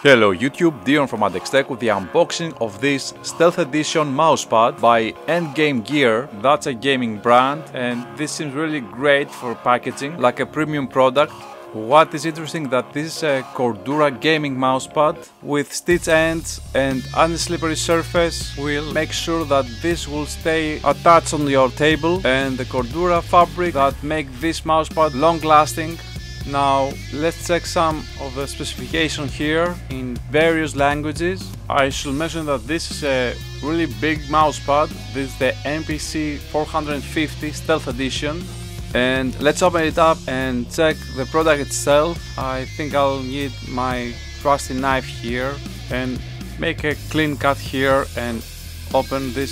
Hello YouTube, Dion from WxDxH with the unboxing of this Stealth Edition Mousepad by ENDGAME Gear. That's a gaming brand and this seems really great for packaging, like a premium product. What is interesting that this is a CORDURA gaming mousepad with stitch ends and anti-slippery surface will make sure that this will stay attached on your table, and the CORDURA fabric that make this mousepad long lasting. Now let's check some of the specification here in various languages. I should mention that this is a really big mousepad. This is the MPC450 STEALTH Edition. And let's open it up and check the product itself. I think I'll need my trusty knife here and make a clean cut here and open this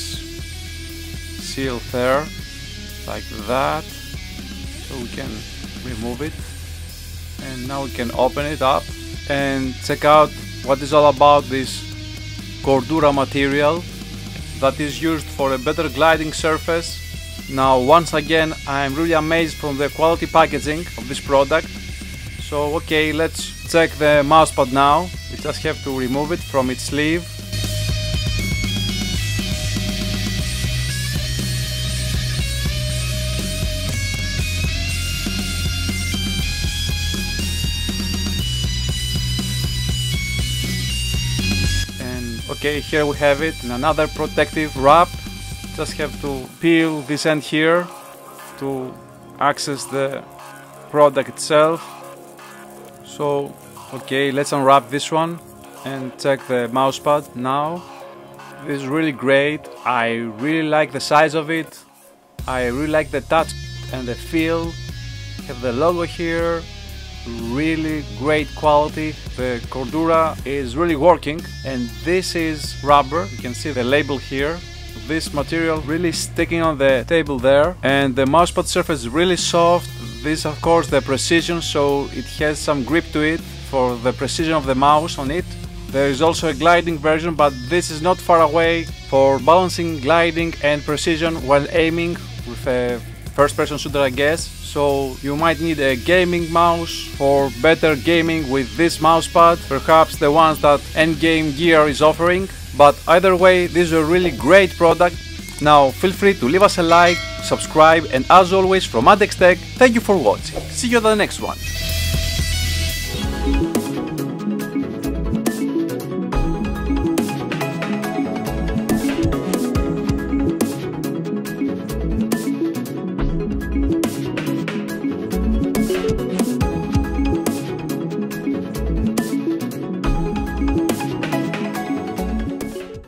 seal there like that, so we can remove it. And now we can open it up and check out what is all about this CORDURA material that is used for a better gliding surface. Now once again, I'm really amazed from the quality packaging of this product. So okay, let's check the mousepad now. We just have to remove it from its sleeve. Okay, here we have it in another protective wrap. Just have to peel this end here to access the product itself. So, okay, let's unwrap this one and check the mousepad now. This is really great. I really like the size of it. I really like the touch and the feel. Have the logo here. Really great quality. The CORDURA is really working, and this is rubber. You can see the label here. This material really sticking on the table there, and the mousepad surface is really soft. This of course the precision, so it has some grip to it for the precision of the mouse on it. There is also a gliding version, but this is not far away for balancing gliding and precision while aiming with a first-person shooter, I guess. So you might need a gaming mouse for better gaming with this mousepad, perhaps the ones that ENDGAME Gear is offering. But either way, this is a really great product. Now feel free to leave us a like, subscribe, and as always from WxDxH, thank you for watching. See you at the next one.